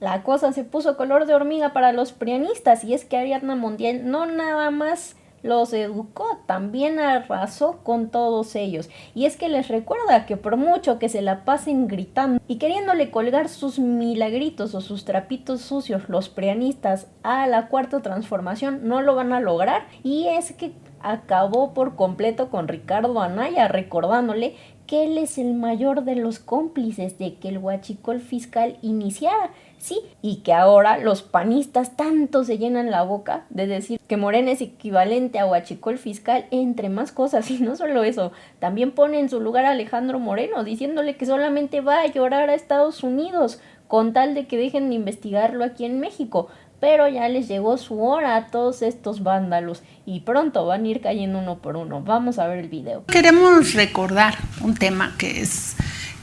la cosa se puso color de hormiga para los prianistas, y es que Ariadna Montiel no nada más los educó, también arrasó con todos ellos. Y es que les recuerda que por mucho que se la pasen gritando y queriéndole colgar sus milagritos o sus trapitos sucios los prianistas a la cuarta transformación, no lo van a lograr. Y es que acabó por completo con Ricardo Anaya, recordándole que él es el mayor de los cómplices de que el huachicol fiscal iniciara. Sí, y que ahora los panistas tanto se llenan la boca de decir que Morena es equivalente a huachicol fiscal, entre más cosas. Y no solo eso, también pone en su lugar a Alejandro Moreno, diciéndole que solamente va a llorar a Estados Unidos con tal de que dejen de investigarlo aquí en México. Pero ya les llegó su hora a todos estos vándalos y pronto van a ir cayendo uno por uno. Vamos a ver el video. Queremos recordar un tema que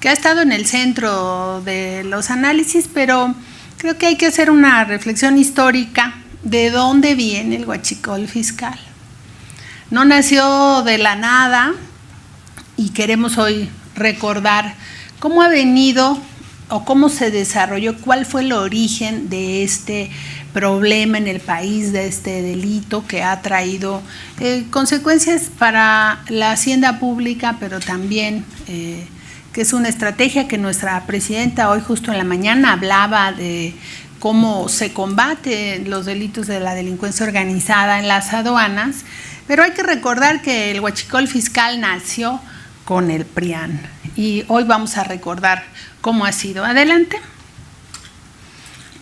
ha estado en el centro de los análisis, pero creo que hay que hacer una reflexión histórica de dónde viene el huachicol fiscal. No nació de la nada y queremos hoy recordar cómo ha venido o cómo se desarrolló, cuál fue el origen de este problema en el país, de este delito que ha traído consecuencias para la hacienda pública, pero también que es una estrategia que nuestra presidenta hoy justo en la mañana hablaba de cómo se combate los delitos de la delincuencia organizada en las aduanas, pero hay que recordar que el huachicol fiscal nació con el PRIAN y hoy vamos a recordar cómo ha sido. Adelante.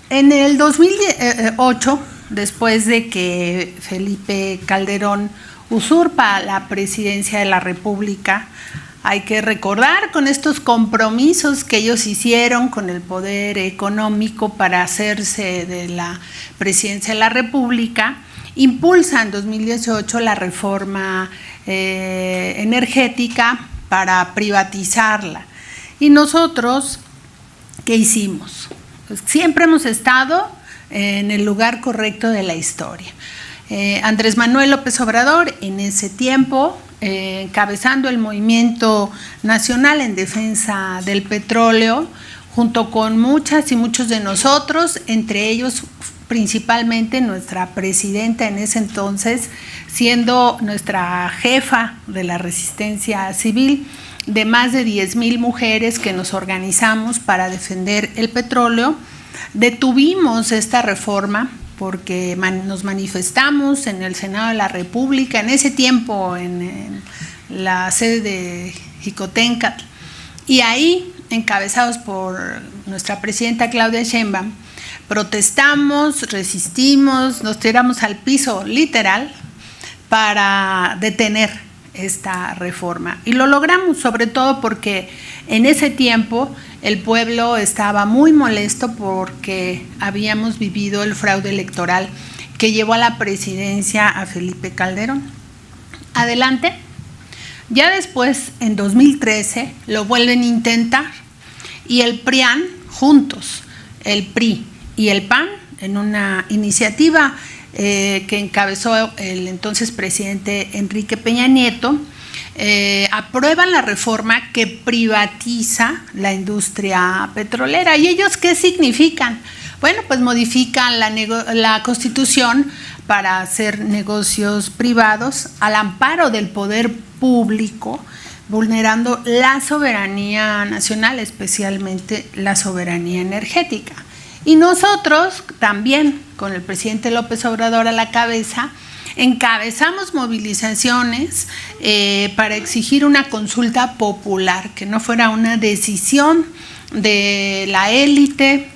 En el 2008, después de que Felipe Calderón usurpa la presidencia de la República, hay que recordar con estos compromisos que ellos hicieron con el poder económico para hacerse de la presidencia de la República, impulsa en 2018 la reforma energética para privatizarla. Y nosotros, ¿qué hicimos? Pues siempre hemos estado en el lugar correcto de la historia. Andrés Manuel López Obrador, en ese tiempo, encabezando el movimiento nacional en defensa del petróleo, junto con muchas y muchos de nosotros, entre ellos principalmente nuestra presidenta en ese entonces, siendo nuestra jefa de la resistencia civil, de más de 10,000 mujeres que nos organizamos para defender el petróleo. Detuvimos esta reforma porque nos manifestamos en el Senado de la República, en ese tiempo en la sede de Jicotenca, y ahí, encabezados por nuestra presidenta Claudia Sheinbaum, protestamos, resistimos, nos tiramos al piso literal para detener esta reforma. Y lo logramos, sobre todo porque en ese tiempo el pueblo estaba muy molesto porque habíamos vivido el fraude electoral que llevó a la presidencia a Felipe Calderón. Adelante. Ya después, en 2013, lo vuelven a intentar y el PRIAN, juntos, el PRI y el PAN, en una iniciativa que encabezó el entonces presidente Enrique Peña Nieto, aprueban la reforma que privatiza la industria petrolera. ¿Y ellos qué significan? Bueno, pues modifican la Constitución para hacer negocios privados al amparo del poder público, vulnerando la soberanía nacional, especialmente la soberanía energética. Y nosotros también, con el presidente López Obrador a la cabeza, encabezamos movilizaciones para exigir una consulta popular, que no fuera una decisión de la élite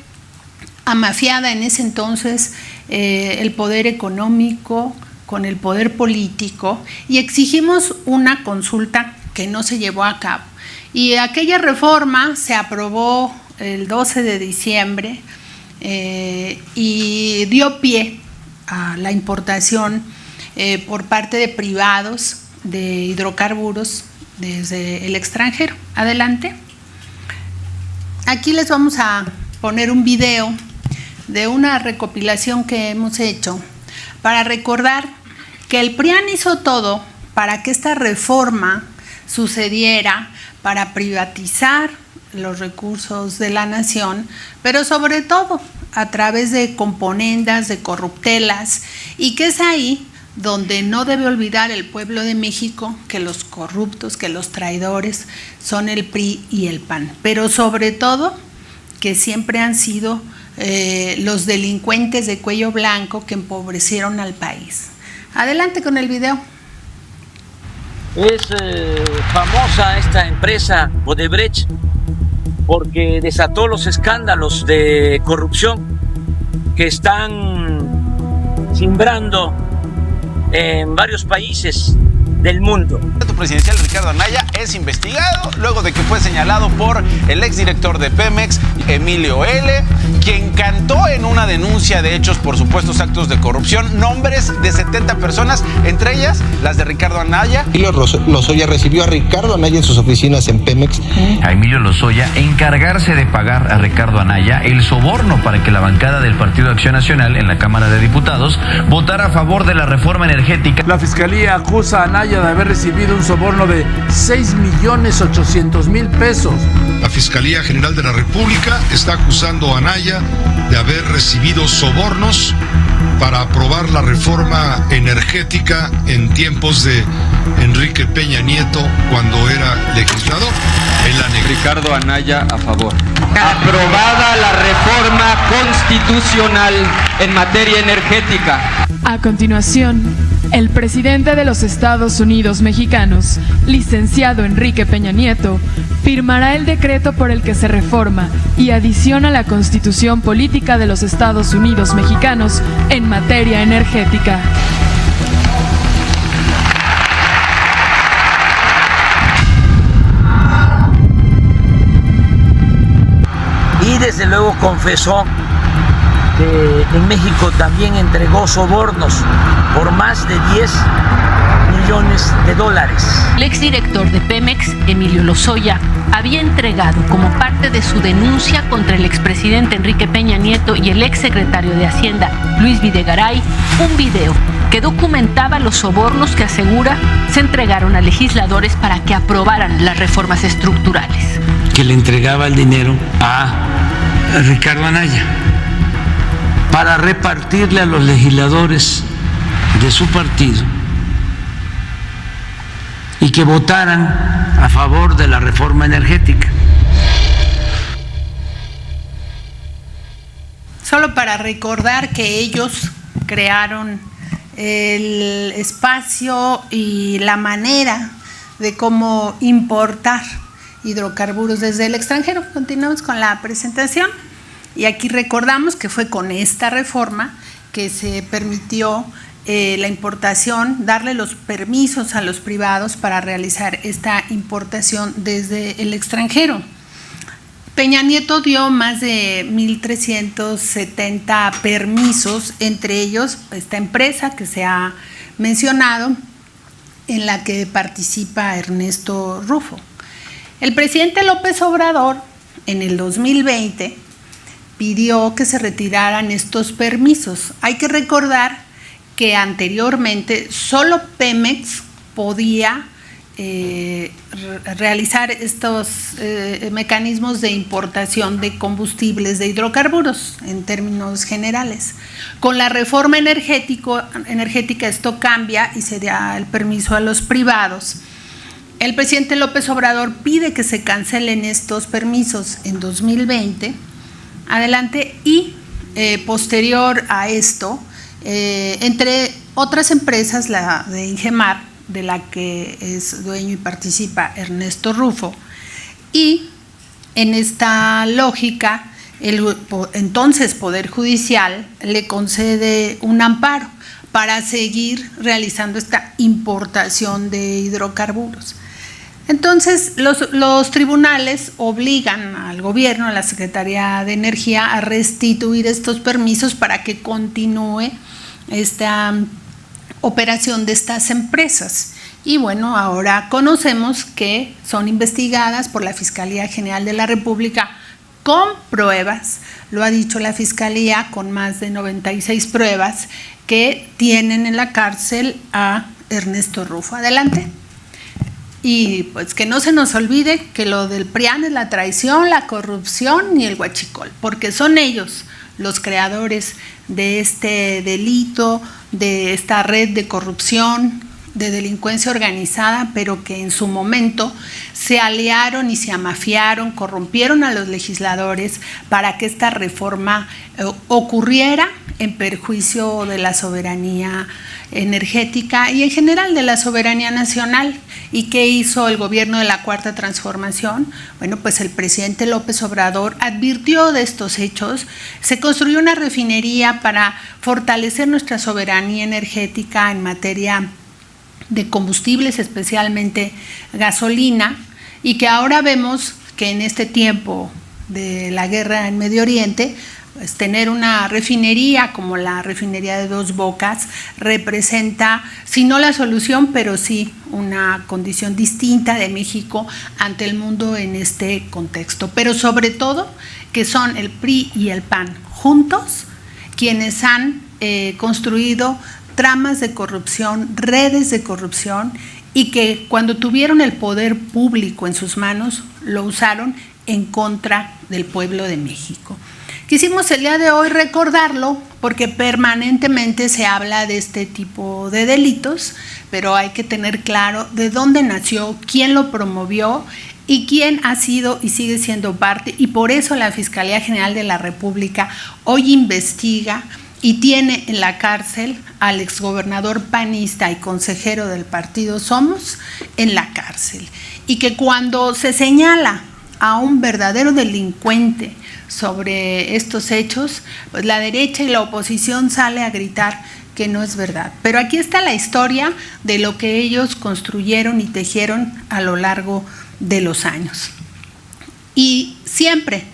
amafiada en ese entonces, el poder económico con el poder político, y exigimos una consulta que no se llevó a cabo. Y aquella reforma se aprobó el 12 de diciembre y dio pie a la importación por parte de privados de hidrocarburos desde el extranjero. Adelante. Aquí les vamos a poner un video de una recopilación que hemos hecho para recordar que el PRIAN hizo todo para que esta reforma sucediera, para privatizar los recursos de la nación, pero sobre todo a través de componendas, de corruptelas, y que es ahí donde no debe olvidar el pueblo de México que los corruptos, que los traidores son el PRI y el PAN, pero sobre todo que siempre han sido los delincuentes de cuello blanco que empobrecieron al país. Adelante con el video. Es famosa esta empresa Odebrecht porque desató los escándalos de corrupción que están cimbrando en varios países del mundo. El candidato presidencial Ricardo Anaya es investigado luego de que fue señalado por el exdirector de Pemex, Emilio L., quien cantó en una denuncia de hechos por supuestos actos de corrupción nombres de 70 personas, entre ellas las de Ricardo Anaya. Emilio Lozoya recibió a Ricardo Anaya en sus oficinas en Pemex. A Emilio Lozoya encargarse de pagar a Ricardo Anaya el soborno para que la bancada del Partido Acción Nacional en la Cámara de Diputados votara a favor de la reforma energética. La Fiscalía acusa a Anaya de haber recibido un soborno de 6.800.000 pesos. La Fiscalía General de la República está acusando a Anaya de haber recibido sobornos para aprobar la reforma energética en tiempos de Enrique Peña Nieto cuando era legislador. Ricardo Anaya a favor. Aprobada la reforma constitucional en materia energética. A continuación, el presidente de los Estados Unidos mexicanos, licenciado Enrique Peña Nieto, firmará el decreto por el que se reforma y adiciona la Constitución Política de los Estados Unidos mexicanos en materia energética. Y desde luego confesó que en México también entregó sobornos por más de 10 millones de dólares. El exdirector de Pemex, Emilio Lozoya, había entregado como parte de su denuncia contra el expresidente Enrique Peña Nieto y el exsecretario de Hacienda, Luis Videgaray, un video que documentaba los sobornos que asegura se entregaron a legisladores para que aprobaran las reformas estructurales. Que le entregaba el dinero a Ricardo Anaya para repartirle a los legisladores de su partido y que votaran a favor de la reforma energética. Solo para recordar que ellos crearon el espacio y la manera de cómo importar hidrocarburos desde el extranjero. Continuamos con la presentación. Y aquí recordamos que fue con esta reforma que se permitió la importación, darle los permisos a los privados para realizar esta importación desde el extranjero. Peña Nieto dio más de 1.370 permisos, entre ellos esta empresa que se ha mencionado, en la que participa Ernesto Rufo. El presidente López Obrador en el 2020 pidió que se retiraran estos permisos. Hay que recordar que anteriormente solo Pemex podía realizar estos mecanismos de importación de combustibles, de hidrocarburos, en términos generales. Con la reforma energética esto cambia y se da el permiso a los privados. El presidente López Obrador pide que se cancelen estos permisos en 2020. Adelante, y posterior a esto, entre otras empresas, la de Ingemar, de la que es dueño y participa Ernesto Rufo, y en esta lógica, el entonces Poder Judicial le concede un amparo para seguir realizando esta importación de hidrocarburos. Entonces, los tribunales obligan al gobierno, a la Secretaría de Energía, a restituir estos permisos para que continúe esta operación de estas empresas. Y bueno, ahora conocemos que son investigadas por la Fiscalía General de la República con pruebas, lo ha dicho la Fiscalía, con más de 96 pruebas que tienen en la cárcel a Ernesto Rufo. Adelante. Y pues que no se nos olvide que lo del PRIAN es la traición, la corrupción y el huachicol, porque son ellos los creadores de este delito, de esta red de corrupción, de delincuencia organizada, pero que en su momento se aliaron y se amafiaron, corrompieron a los legisladores para que esta reforma ocurriera en perjuicio de la soberanía energética y en general de la soberanía nacional. ¿Y qué hizo el gobierno de la Cuarta Transformación? Bueno, pues el presidente López Obrador advirtió de estos hechos, se construyó una refinería para fortalecer nuestra soberanía energética en materia de combustibles, especialmente gasolina, y que ahora vemos que en este tiempo de la guerra en Medio Oriente, pues tener una refinería como la refinería de Dos Bocas representa, si no la solución, pero sí una condición distinta de México ante el mundo en este contexto. Pero sobre todo que son el PRI y el PAN juntos quienes han construido tramas de corrupción, redes de corrupción, y que cuando tuvieron el poder público en sus manos, lo usaron en contra del pueblo de México. Quisimos el día de hoy recordarlo porque permanentemente se habla de este tipo de delitos, pero hay que tener claro de dónde nació, quién lo promovió y quién ha sido y sigue siendo parte, y por eso la Fiscalía General de la República hoy investiga y tiene en la cárcel al exgobernador panista y consejero del partido Somos en la cárcel. Y que cuando se señala a un verdadero delincuente sobre estos hechos, pues la derecha y la oposición sale a gritar que no es verdad. Pero aquí está la historia de lo que ellos construyeron y tejieron a lo largo de los años. Y siempre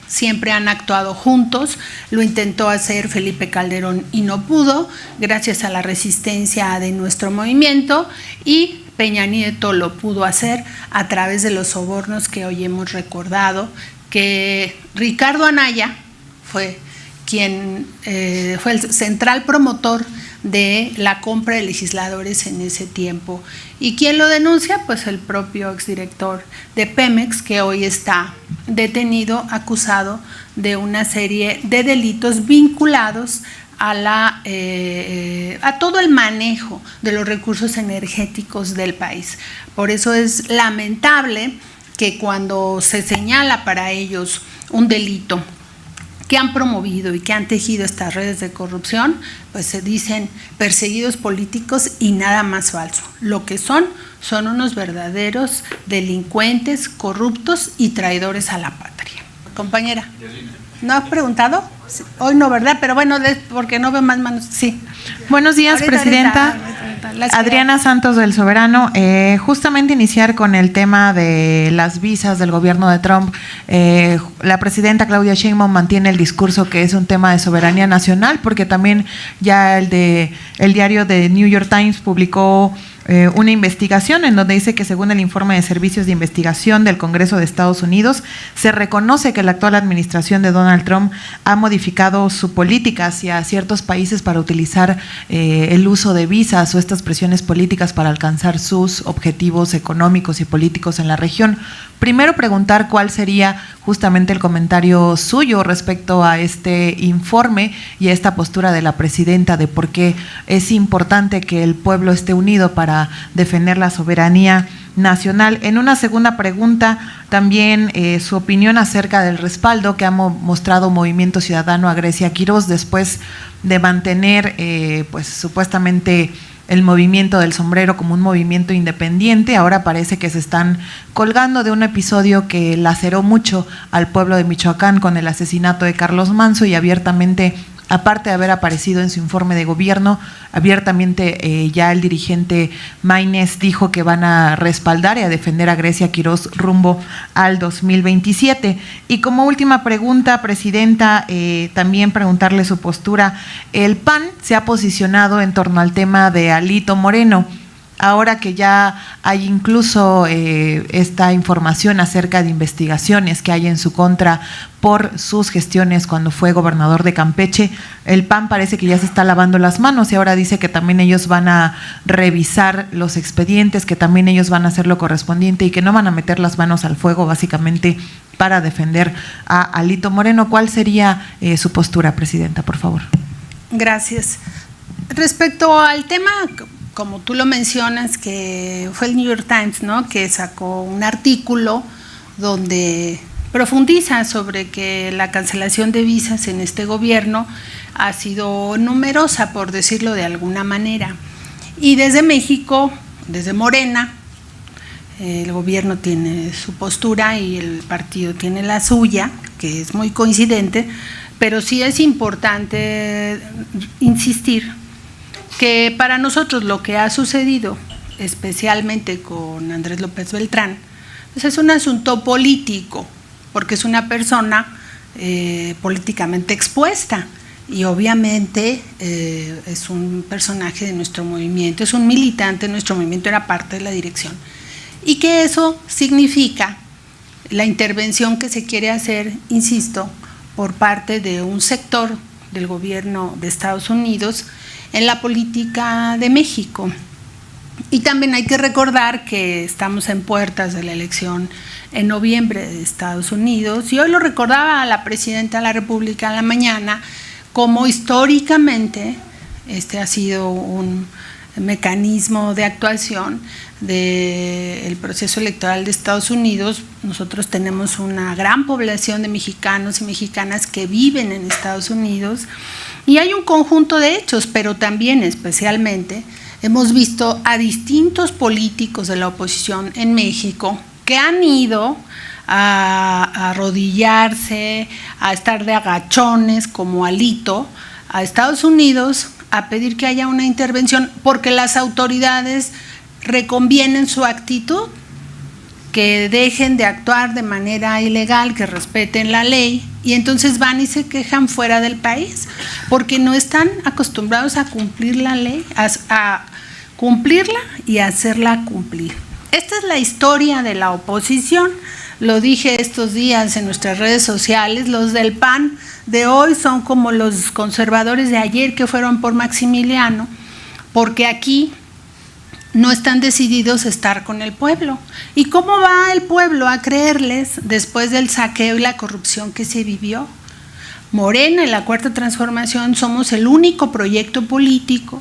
han actuado juntos. Lo intentó hacer Felipe Calderón y no pudo, gracias a la resistencia de nuestro movimiento, y Peña Nieto lo pudo hacer a través de los sobornos que hoy hemos recordado, que Ricardo Anaya fue quien fue el central promotor de la compra de legisladores en ese tiempo. ¿Y quién lo denuncia? Pues el propio exdirector de Pemex, que hoy está detenido, acusado de una serie de delitos vinculados a todo el manejo de los recursos energéticos del país. Por eso es lamentable que cuando se señala para ellos un delito que han promovido y que han tejido estas redes de corrupción, pues se dicen perseguidos políticos y nada más falso. Lo que son unos verdaderos delincuentes, corruptos y traidores a la patria. Compañera, ¿no ha preguntado? Sí, hoy no, ¿verdad? Pero bueno, porque no veo más manos. Sí. Buenos días, presidenta. Adriana Santos del Soberano. Justamente iniciar con el tema de las visas del gobierno de Trump. La presidenta Claudia Sheinbaum mantiene el discurso que es un tema de soberanía nacional, porque también ya el diario de New York Times publicó una investigación en donde dice que según el informe de servicios de investigación del Congreso de Estados Unidos, se reconoce que la actual administración de Donald Trump ha modificado su política hacia ciertos países para utilizar el uso de visas o estas presiones políticas para alcanzar sus objetivos económicos y políticos en la región. Primero preguntar cuál sería justamente el comentario suyo respecto a este informe y a esta postura de la presidenta de por qué es importante que el pueblo esté unido para defender la soberanía nacional. En una segunda pregunta, también su opinión acerca del respaldo que ha mostrado Movimiento Ciudadano a Grecia Quirós después de mantener pues supuestamente el movimiento del sombrero como un movimiento independiente. Ahora parece que se están colgando de un episodio que laceró mucho al pueblo de Michoacán con el asesinato de Carlos Manzo, y abiertamente, aparte de haber aparecido en su informe de gobierno, abiertamente ya el dirigente Maínez dijo que van a respaldar y a defender a Grecia Quirós rumbo al 2027. Y como última pregunta, presidenta, también preguntarle su postura. El PAN se ha posicionado en torno al tema de Alito Moreno. ahora que ya hay incluso esta información acerca de investigaciones que hay en su contra por sus gestiones cuando fue gobernador de Campeche, el PAN parece que ya se está lavando las manos y ahora dice que también ellos van a revisar los expedientes, que también ellos van a hacer lo correspondiente y que no van a meter las manos al fuego básicamente para defender a Alito Moreno. ¿Cuál sería su postura, Presidenta, por favor? Gracias. Respecto al tema, como tú lo mencionas, que fue el New York Times, ¿no?, que sacó un artículo donde profundiza sobre que la cancelación de visas en este gobierno ha sido numerosa, por decirlo de alguna manera. Y desde México, desde Morena, el gobierno tiene su postura y el partido tiene la suya, que es muy coincidente, pero sí es importante insistir que para nosotros lo que ha sucedido, especialmente con Andrés López Beltrán, pues es un asunto político, porque es una persona políticamente expuesta y obviamente es un personaje de nuestro movimiento, es un militante de nuestro movimiento, era parte de la dirección, y que eso significa la intervención que se quiere hacer, insisto, por parte de un sector del gobierno de Estados Unidos en la política de México. Y también hay que recordar que estamos en puertas de la elección en noviembre de Estados Unidos, y hoy lo recordaba la Presidenta de la República en la mañana, como históricamente este ha sido un mecanismo de actuación del proceso electoral de Estados Unidos. Nosotros tenemos una gran población de mexicanos y mexicanas que viven en Estados Unidos y hay un conjunto de hechos, pero también especialmente hemos visto a distintos políticos de la oposición en México que han ido a arrodillarse, a estar de agachones como Alito, a Estados Unidos a pedir que haya una intervención porque las autoridades reconvienen su actitud, que dejen de actuar de manera ilegal, que respeten la ley, y entonces van y se quejan fuera del país porque no están acostumbrados a cumplir la ley, a cumplirla y a hacerla cumplir. Esta es la historia de la oposición. Lo dije estos días en nuestras redes sociales, los del PAN de hoy son como los conservadores de ayer que fueron por Maximiliano, porque aquí no están decididos a estar con el pueblo. ¿Y cómo va el pueblo a creerles después del saqueo y la corrupción que se vivió? Morena y la Cuarta Transformación somos el único proyecto político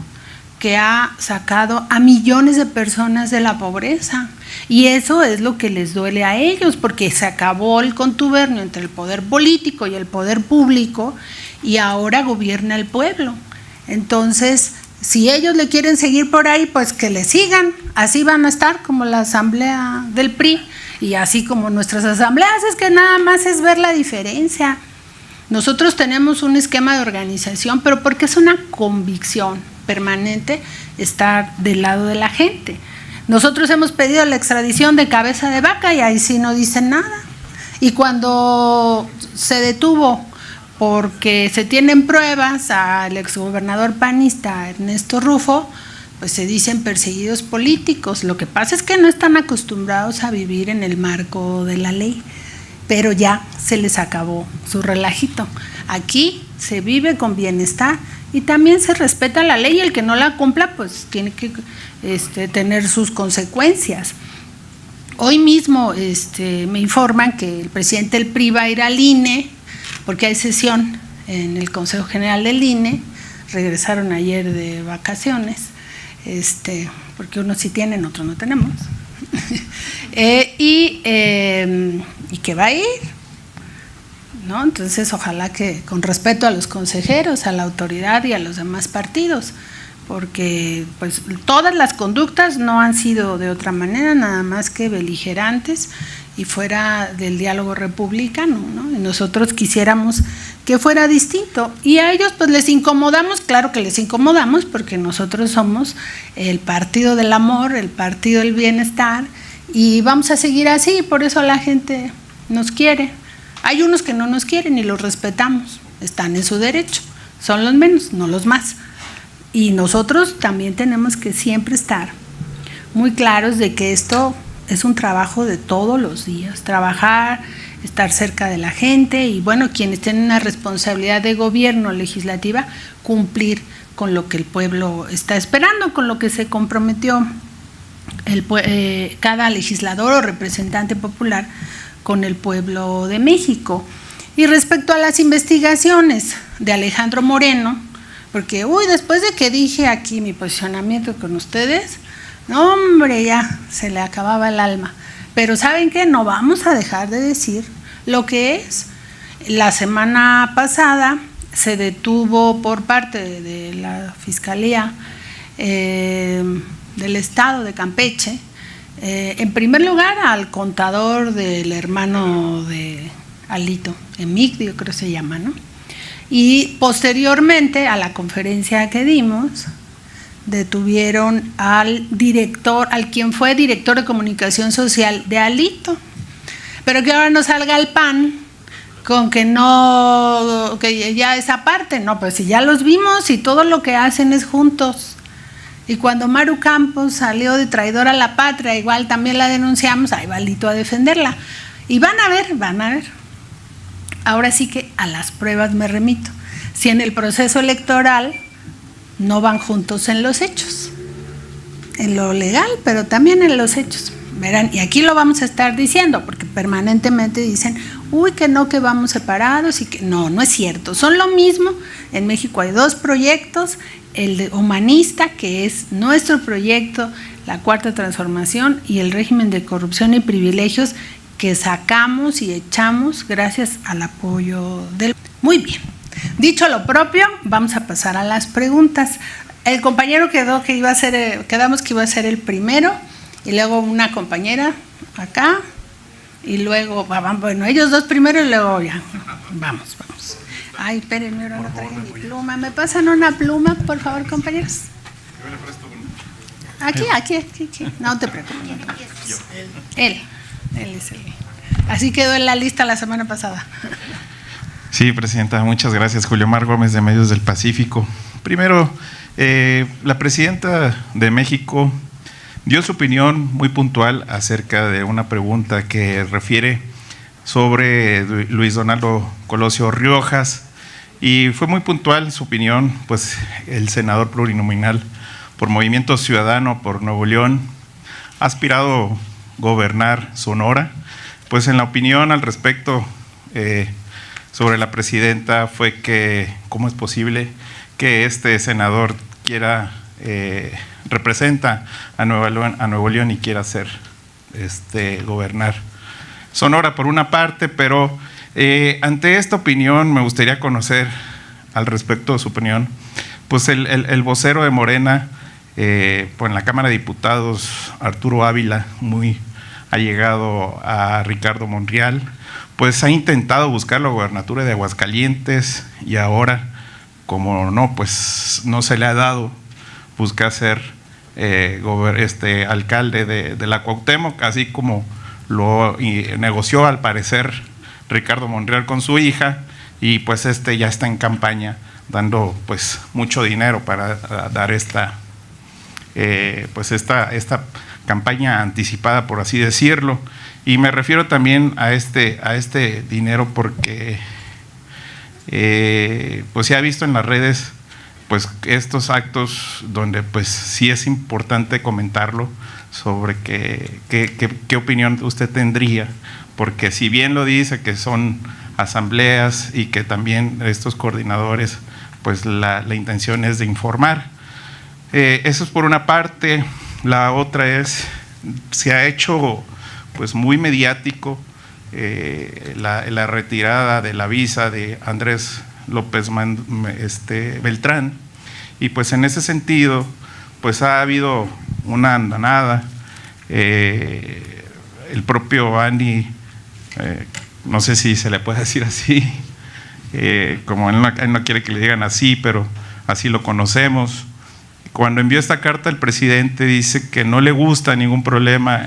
que ha sacado a millones de personas de la pobreza, y eso es lo que les duele a ellos, porque se acabó el contubernio entre el poder político y el poder público y ahora gobierna el pueblo. Entonces, si ellos le quieren seguir por ahí, pues que le sigan, así van a estar como la asamblea del PRI y así como nuestras asambleas, es que nada más es ver la diferencia. Nosotros tenemos un esquema de organización, pero porque es una convicción permanente estar del lado de la gente. Nosotros hemos pedido la extradición de Cabeza de Vaca y ahí sí no dicen nada. Y cuando se detuvo porque se tienen pruebas al exgobernador panista Ernesto Rufo, pues se dicen perseguidos políticos. Lo que pasa es que no están acostumbrados a vivir en el marco de la ley, pero ya se les acabó su relajito. Aquí se vive con bienestar y también se respeta la ley, y el que no la cumpla pues tiene que tener sus consecuencias. Hoy mismo me informan que el presidente del PRI va a ir al INE porque hay sesión en el Consejo General del INE, regresaron ayer de vacaciones, porque unos sí tienen, otros no tenemos, y que va a ir, ¿no? Entonces ojalá que con respeto a los consejeros, a la autoridad y a los demás partidos, porque pues todas las conductas no han sido de otra manera, nada más que beligerantes y fuera del diálogo republicano, ¿no? Y nosotros quisiéramos que fuera distinto, y a ellos pues les incomodamos, claro que les incomodamos, porque nosotros somos el partido del amor, el partido del bienestar, y vamos a seguir así, por eso la gente nos quiere. Hay unos que no nos quieren y los respetamos, están en su derecho, son los menos, no los más. Y nosotros también tenemos que siempre estar muy claros de que esto es un trabajo de todos los días, trabajar, estar cerca de la gente y bueno, quienes tienen una responsabilidad de gobierno legislativa, cumplir con lo que el pueblo está esperando, con lo que se comprometió cada legislador o representante popular con el pueblo de México. Y respecto a las investigaciones de Alejandro Moreno, porque después de que dije aquí mi posicionamiento con ustedes, no hombre, ya se le acababa el alma. Pero ¿saben qué? No vamos a dejar de decir lo que es. La semana pasada se detuvo por parte de la Fiscalía del Estado de Campeche, en primer lugar al contador del hermano de Alito, Emigdio creo que se llama, ¿no? Y posteriormente a la conferencia que dimos, detuvieron al director, al quien fue director de comunicación social de Alito. Pero que ahora no salga el PAN con que no, que ya esa parte, no, pues si ya los vimos y todo lo que hacen es juntos. Y cuando Maru Campos salió de traidora a la patria, igual también la denunciamos, ahí va Alito a defenderla. Y van a ver. Ahora sí que a las pruebas me remito. Si en el proceso electoral no van juntos en los hechos, en lo legal, pero también en los hechos. Verán, y aquí lo vamos a estar diciendo, porque permanentemente dicen, que vamos separados y que no es cierto. Son lo mismo. En México hay 2 proyectos, el de humanista, que es nuestro proyecto, la Cuarta Transformación, y el régimen de corrupción y privilegios que sacamos y echamos gracias al apoyo del... Muy bien. Dicho lo propio, vamos a pasar a las preguntas. El compañero quedamos que iba a ser el primero, y luego una compañera acá, y luego, bueno, ellos 2 primero y luego ya. Vamos. Ay, espérenme, ahora no traigo mi pluma. ¿Me pasan una pluma, por favor, compañeros? Yo le presto una. Aquí. No te preocupes. Él es él. Así quedó en la lista la semana pasada. Sí, presidenta, muchas gracias. Julio Mar Gómez, de Medios del Pacífico. Primero, la presidenta de México dio su opinión muy puntual acerca de una pregunta que refiere sobre Luis Donaldo Colosio Riojas, y fue muy puntual su opinión, pues el senador plurinominal por Movimiento Ciudadano por Nuevo León ha aspirado a gobernar Sonora. Pues en la opinión al respecto sobre la presidenta fue que cómo es posible que este senador quiera representa a Nuevo León y quiera hacer gobernar Sonora por una parte, pero ante esta opinión me gustaría conocer al respecto de su opinión, pues el vocero de Morena, pues en la Cámara de Diputados, Arturo Ávila, muy allegado a Ricardo Monreal, pues ha intentado buscar la gobernatura de Aguascalientes y ahora, como no, pues no se le ha dado, busca ser alcalde de la Cuauhtémoc, así como lo negoció al parecer Ricardo Monreal con su hija, y pues ya está en campaña dando pues mucho dinero para dar esta campaña anticipada, por así decirlo. Y me refiero también a este dinero porque pues se ha visto en las redes pues estos actos donde pues sí es importante comentarlo sobre qué opinión usted tendría, porque si bien lo dice que son asambleas y que también estos coordinadores pues la intención es de informar, eso es por una parte. La otra es, se ha hecho pues muy mediático la retirada de la visa de Andrés López Beltrán, y pues en ese sentido pues ha habido una andanada. El propio Andy, no sé si se le puede decir así, como él no quiere que le digan así, pero así lo conocemos. Cuando envió esta carta, el presidente dice que no le gusta ningún problema,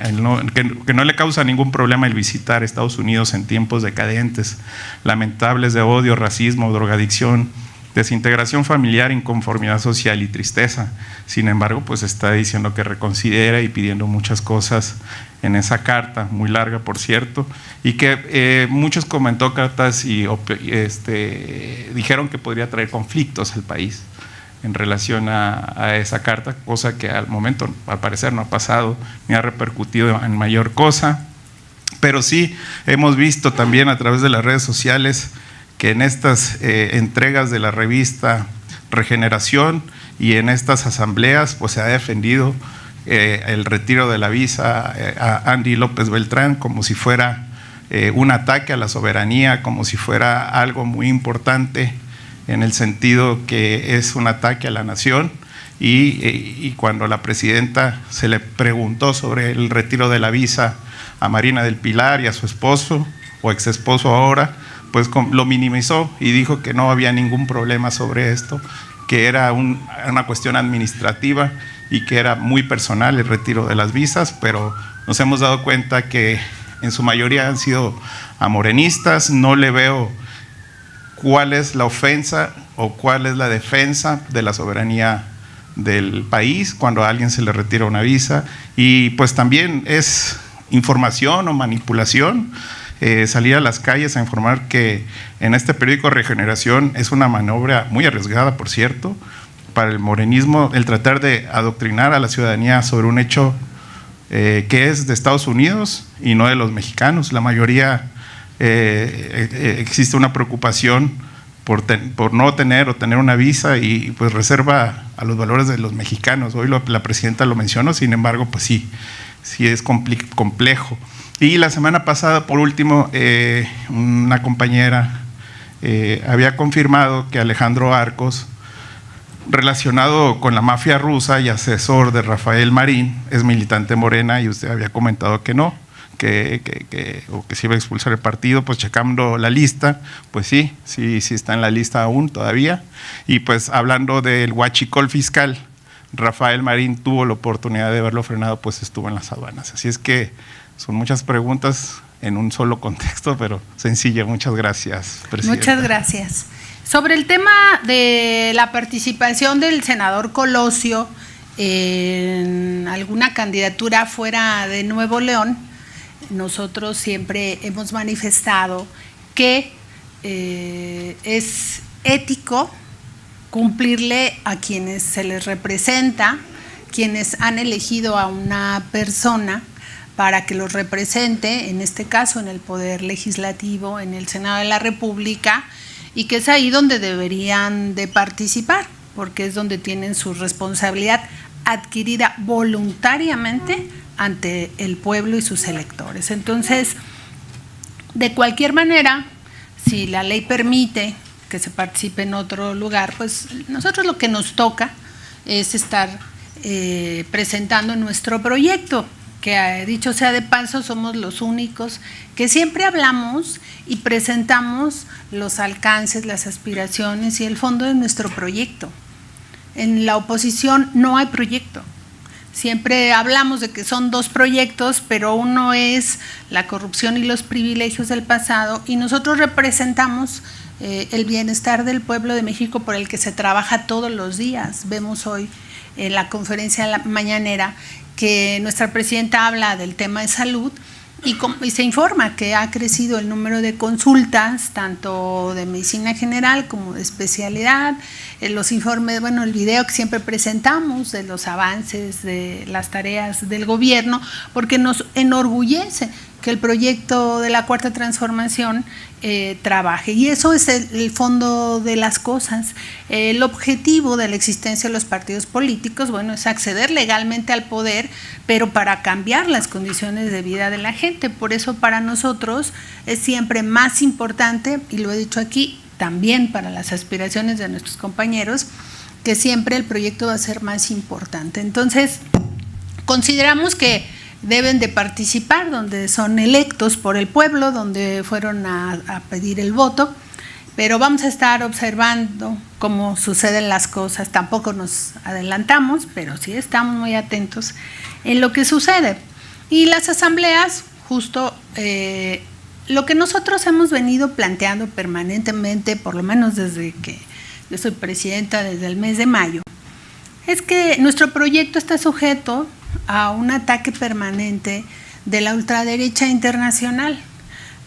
que no le causa ningún problema el visitar Estados Unidos en tiempos decadentes, lamentables de odio, racismo, drogadicción, desintegración familiar, inconformidad social y tristeza. Sin embargo, pues está diciendo que reconsidera y pidiendo muchas cosas en esa carta, muy larga por cierto, y que muchos comentócratas dijeron que podría traer conflictos al país en relación a esa carta, cosa que al momento al parecer no ha pasado ni ha repercutido en mayor cosa. Pero sí hemos visto también a través de las redes sociales que en estas entregas de la revista Regeneración y en estas asambleas pues se ha defendido el retiro de la visa a Andy López Beltrán como si fuera un ataque a la soberanía, como si fuera algo muy importante, en el sentido que es un ataque a la nación. Y cuando la presidenta se le preguntó sobre el retiro de la visa a Marina del Pilar y a su esposo o ex esposo ahora, pues lo minimizó y dijo que no había ningún problema sobre esto, que era una cuestión administrativa y que era muy personal el retiro de las visas, pero nos hemos dado cuenta que en su mayoría han sido amorenistas. No le veo cuál es la ofensa o cuál es la defensa de la soberanía del país cuando a alguien se le retira una visa, y pues también es información o manipulación salir a las calles a informar que en este periódico Regeneración es una maniobra muy arriesgada, por cierto, para el morenismo, el tratar de adoctrinar a la ciudadanía sobre un hecho que es de Estados Unidos y no de los mexicanos. La mayoría existe una preocupación por no tener o tener una visa y pues reserva a los valores de los mexicanos. Hoy la presidenta lo mencionó, sin embargo, pues sí es complejo. Y la semana pasada, por último, una compañera había confirmado que Alejandro Arcos, relacionado con la mafia rusa y asesor de Rafael Marín, es militante Morena, y usted había comentado que no, que se iba a expulsar el partido. Pues checando la lista, pues sí está en la lista aún todavía. Y pues hablando del huachicol fiscal, Rafael Marín tuvo la oportunidad de verlo frenado, pues estuvo en las aduanas. Así es que son muchas preguntas en un solo contexto, pero sencilla. Muchas gracias, presidenta. Muchas gracias. Sobre el tema de la participación del senador Colosio en alguna candidatura fuera de Nuevo León, nosotros siempre hemos manifestado que es ético cumplirle a quienes se les representa, quienes han elegido a una persona para que los represente, en este caso en el Poder Legislativo, en el Senado de la República, y que es ahí donde deberían de participar, porque es donde tienen su responsabilidad adquirida voluntariamente ante el pueblo y sus electores. Entonces, de cualquier manera, si la ley permite que se participe en otro lugar, pues nosotros lo que nos toca es estar presentando nuestro proyecto, que dicho sea de paso, somos los únicos que siempre hablamos y presentamos los alcances, las aspiraciones y el fondo de nuestro proyecto. En la oposición no hay proyecto. Siempre hablamos de que son dos proyectos, pero uno es la corrupción y los privilegios del pasado, y nosotros representamos el bienestar del pueblo de México por el que se trabaja todos los días. Vemos hoy en la conferencia mañanera que nuestra presidenta habla del tema de salud y se informa que ha crecido el número de consultas, tanto de medicina general como de especialidad. Los informes, bueno, el video que siempre presentamos de los avances de las tareas del gobierno, porque nos enorgullece que el proyecto de la Cuarta Transformación trabaje, y eso es el fondo de las cosas. El objetivo de la existencia de los partidos políticos, bueno, es acceder legalmente al poder, pero para cambiar las condiciones de vida de la gente. Por eso para nosotros es siempre más importante, y lo he dicho aquí, también para las aspiraciones de nuestros compañeros, que siempre el proyecto va a ser más importante. Entonces, consideramos que deben de participar donde son electos por el pueblo, donde fueron a pedir el voto, pero vamos a estar observando cómo suceden las cosas. Tampoco nos adelantamos, pero sí estamos muy atentos en lo que sucede. Y las asambleas, justo lo que nosotros hemos venido planteando permanentemente, por lo menos desde que yo soy presidenta desde el mes de mayo, es que nuestro proyecto está sujeto a un ataque permanente de la ultraderecha internacional.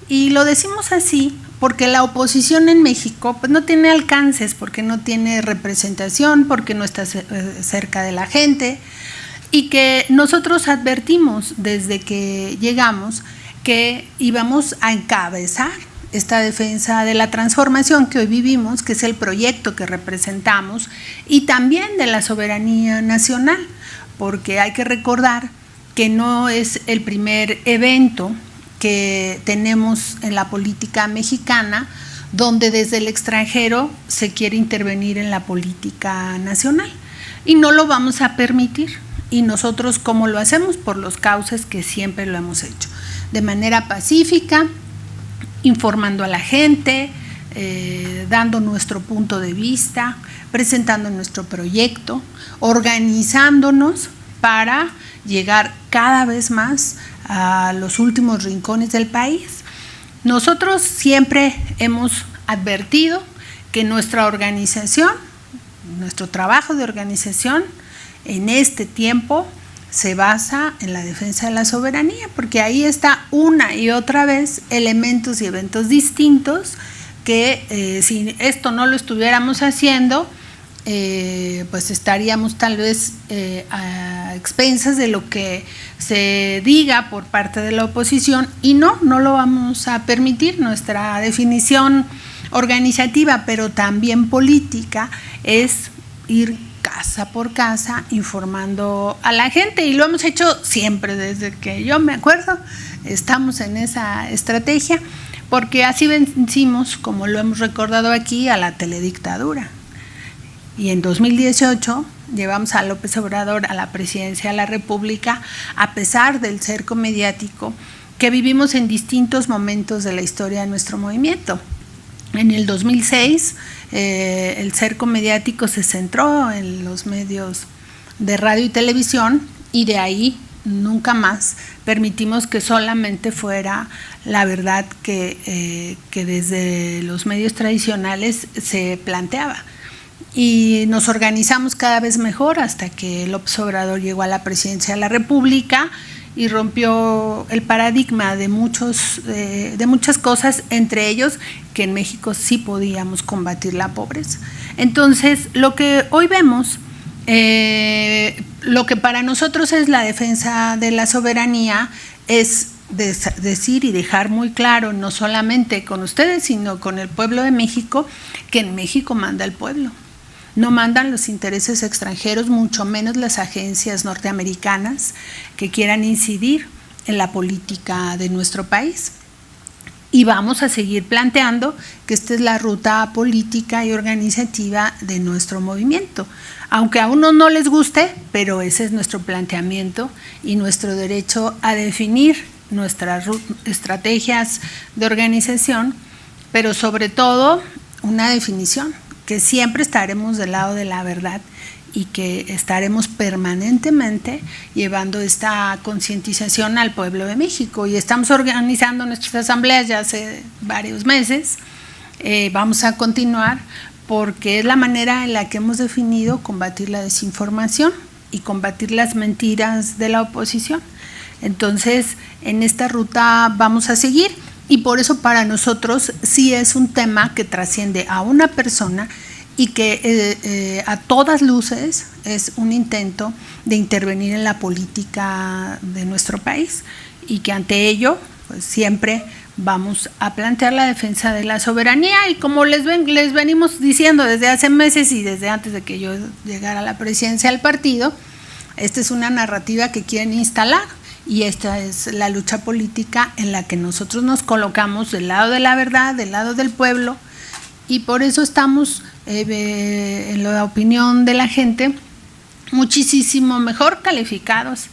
Y lo decimos así porque la oposición en México pues no tiene alcances, porque no tiene representación, porque no está cerca de la gente, y que nosotros advertimos desde que llegamos que íbamos a encabezar esta defensa de la transformación que hoy vivimos, que es el proyecto que representamos, y también de la soberanía nacional, porque hay que recordar que no es el primer evento que tenemos en la política mexicana donde desde el extranjero se quiere intervenir en la política nacional, y no lo vamos a permitir. Y nosotros, ¿cómo lo hacemos? Por los cauces que siempre lo hemos hecho, de manera pacífica, informando a la gente, dando nuestro punto de vista, presentando nuestro proyecto, organizándonos para llegar cada vez más a los últimos rincones del país. Nosotros siempre hemos advertido que nuestra organización, nuestro trabajo de organización en este tiempo se basa en la defensa de la soberanía, porque ahí está una y otra vez elementos y eventos distintos que si esto no lo estuviéramos haciendo, pues estaríamos tal vez a expensas de lo que se diga por parte de la oposición, y no lo vamos a permitir. Nuestra definición organizativa, pero también política, es ir casa por casa informando a la gente, y lo hemos hecho siempre desde que yo me acuerdo. Estamos en esa estrategia porque así vencimos, como lo hemos recordado aquí, a la teledictadura. Y en 2018 llevamos a López Obrador a la presidencia de la República, a pesar del cerco mediático que vivimos en distintos momentos de la historia de nuestro movimiento. En el 2006 el cerco mediático se centró en los medios de radio y televisión, y de ahí nunca más permitimos que solamente fuera la verdad que desde los medios tradicionales se planteaba. Y nos organizamos cada vez mejor hasta que López Obrador llegó a la presidencia de la República y rompió el paradigma de muchas cosas, entre ellos que en México sí podíamos combatir la pobreza. Entonces, lo que hoy vemos, lo que para nosotros es la defensa de la soberanía, es decir y dejar muy claro, no solamente con ustedes, sino con el pueblo de México, que en México manda el pueblo. No mandan los intereses extranjeros, mucho menos las agencias norteamericanas que quieran incidir en la política de nuestro país. Y vamos a seguir planteando que esta es la ruta política y organizativa de nuestro movimiento. Aunque a unos no les guste, pero ese es nuestro planteamiento y nuestro derecho a definir nuestras estrategias de organización, pero sobre todo una definición, que siempre estaremos del lado de la verdad y que estaremos permanentemente llevando esta concientización al pueblo de México. Y estamos organizando nuestras asambleas ya hace varios meses. Vamos a continuar porque es la manera en la que hemos definido combatir la desinformación y combatir las mentiras de la oposición. Entonces, en esta ruta vamos a seguir. Y por eso para nosotros sí es un tema que trasciende a una persona y que a todas luces es un intento de intervenir en la política de nuestro país, y que ante ello pues siempre vamos a plantear la defensa de la soberanía. Y como les venimos diciendo desde hace meses y desde antes de que yo llegara a la presidencia del partido, esta es una narrativa que quieren instalar. Y esta es la lucha política en la que nosotros nos colocamos del lado de la verdad, del lado del pueblo, y por eso estamos, en la opinión de la gente, muchísimo mejor calificados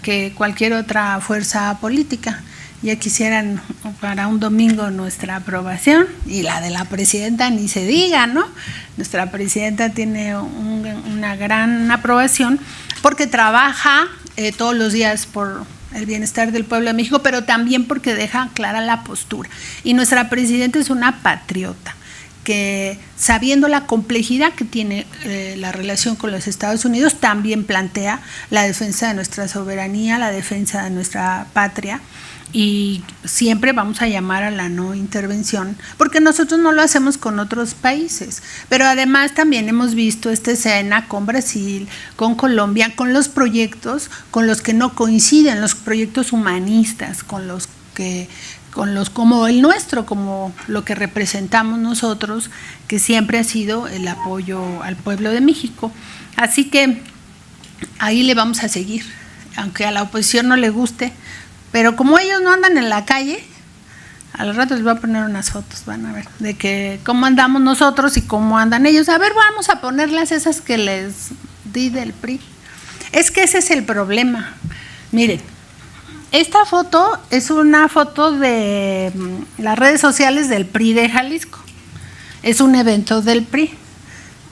que cualquier otra fuerza política. Ya quisieran para un domingo nuestra aprobación, y la de la presidenta ni se diga, ¿no? Nuestra presidenta tiene una gran aprobación porque trabaja todos los días por el bienestar del pueblo de México, pero también porque deja clara la postura. Y nuestra presidenta es una patriota que, sabiendo la complejidad que tiene la relación con los Estados Unidos, también plantea la defensa de nuestra soberanía, la defensa de nuestra patria, y siempre vamos a llamar a la no intervención, porque nosotros no lo hacemos con otros países, pero además también hemos visto esta escena con Brasil, con Colombia, con los proyectos con los que no coinciden, los proyectos humanistas, con los como el nuestro, como lo que representamos nosotros, que siempre ha sido el apoyo al pueblo de México. Así que ahí le vamos a seguir, aunque a la oposición no le guste, pero como ellos no andan en la calle, al rato les voy a poner unas fotos, van a ver, de que cómo andamos nosotros y cómo andan ellos. A ver, vamos a ponerlas esas que les di del PRI. Es que ese es el problema. Miren, esta foto es una foto de las redes sociales del PRI de Jalisco. Es un evento del PRI.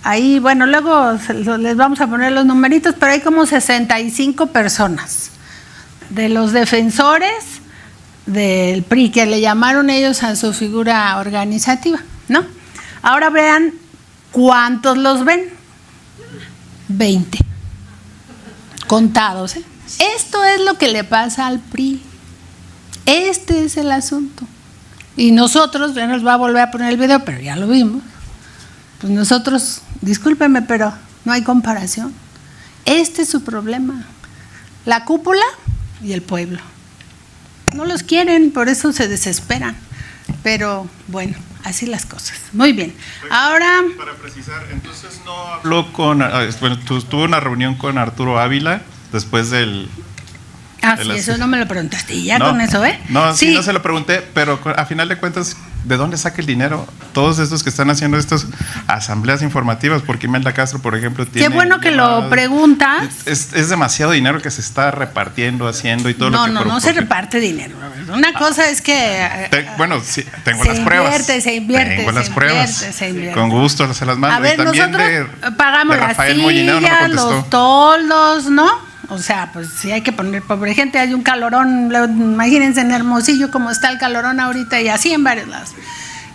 Ahí, bueno, luego les vamos a poner los numeritos, pero hay como 65 personas de los defensores del PRI, que le llamaron ellos a su figura organizativa, ¿no? Ahora vean cuántos los ven. 20. Contados, ¿eh? Esto es lo que le pasa al PRI. Este es el asunto. Y nosotros, ya nos va a volver a poner el video, pero ya lo vimos. Pues nosotros, discúlpenme, pero no hay comparación. Este es su problema. La cúpula y el pueblo. No los quieren, por eso se desesperan. Pero bueno, así las cosas. Muy bien. Ahora, para precisar, entonces no habló con, bueno, tuvo una reunión con Arturo Ávila después del... sí, eso no me lo preguntaste. Y ya no, con eso, ¿eh? No, sí, no se lo pregunté, pero a final de cuentas, ¿de dónde saca el dinero todos estos que están haciendo estas asambleas informativas? Porque Imelda Castro, por ejemplo, tiene... Qué bueno que lo preguntas. Es demasiado dinero que se está repartiendo, haciendo y todo lo que... No se reparte dinero. Una cosa es que... bueno, sí, tengo las pruebas. Se invierte. Tengo las pruebas. Se invierte. Con gusto se las mando. A ver, y también nosotros pagamos de las Rafael sillas, Molinero, no los toldos, ¿no? O sea, pues sí hay que poner, pobre gente, hay un calorón, imagínense en Hermosillo como está el calorón ahorita, y así en varios lados.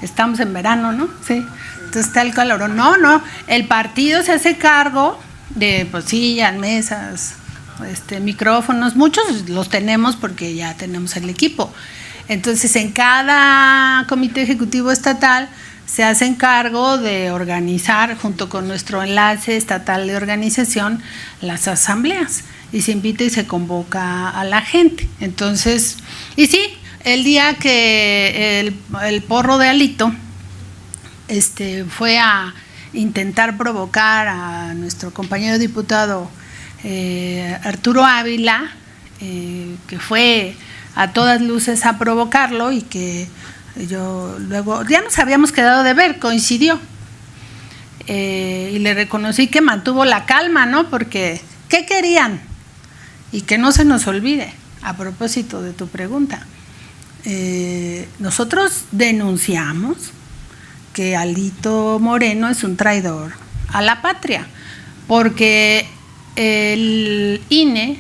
Estamos en verano, ¿no? Sí. Entonces está el calorón. No, el partido se hace cargo de pues sillas, mesas, micrófonos, muchos los tenemos porque ya tenemos el equipo. Entonces en cada comité ejecutivo estatal se hacen cargo de organizar, junto con nuestro enlace estatal de organización, las asambleas, y se invita y se convoca a la gente. Entonces, y sí, el día que el porro de Alito fue a intentar provocar a nuestro compañero diputado Arturo Ávila, que fue a todas luces a provocarlo, y que yo luego, ya nos habíamos quedado de ver, coincidió, y le reconocí que mantuvo la calma, ¿no? Porque, ¿qué querían? Y que no se nos olvide, a propósito de tu pregunta, nosotros denunciamos que Alito Moreno es un traidor a la patria, porque el INE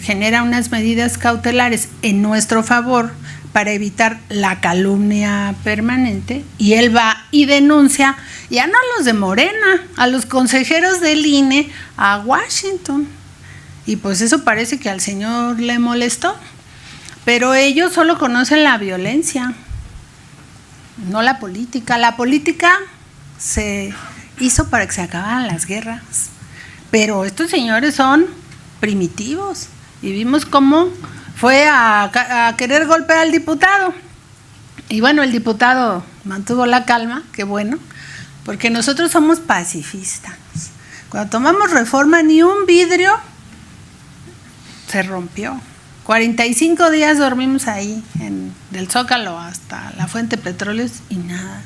genera unas medidas cautelares en nuestro favor para evitar la calumnia permanente, y él va y denuncia, ya no a los de Morena, a los consejeros del INE a Washington, y pues eso parece que al señor le molestó, pero ellos solo conocen la violencia, no la política. La política se hizo para que se acabaran las guerras, pero estos señores son primitivos, y vimos cómo fue a querer golpear al diputado, y bueno, el diputado mantuvo la calma, qué bueno, porque nosotros somos pacifistas. Cuando tomamos Reforma, ni un vidrio se rompió. 45 días dormimos ahí, del Zócalo hasta la Fuente de Petróleos, y nada.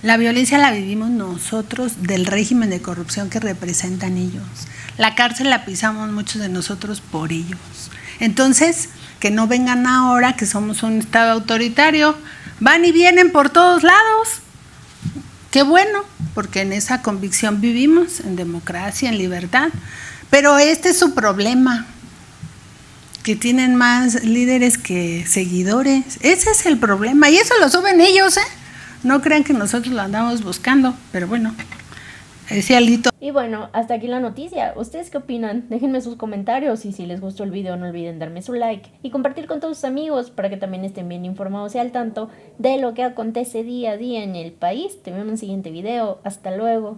La violencia la vivimos nosotros, del régimen de corrupción que representan ellos. La cárcel la pisamos muchos de nosotros por ellos. Entonces, que no vengan ahora que somos un Estado autoritario, van y vienen por todos lados. Qué bueno, porque en esa convicción vivimos, en democracia, en libertad. Pero este es su problema, que tienen más líderes que seguidores. Ese es el problema, y eso lo suben ellos, No crean que nosotros lo andamos buscando, pero bueno, decía Alito. Y bueno, hasta aquí la noticia. ¿Ustedes qué opinan? Déjenme sus comentarios y si les gustó el video no olviden darme su like y compartir con todos sus amigos para que también estén bien informados y al tanto de lo que acontece día a día en el país. Te veo en un siguiente video. Hasta luego.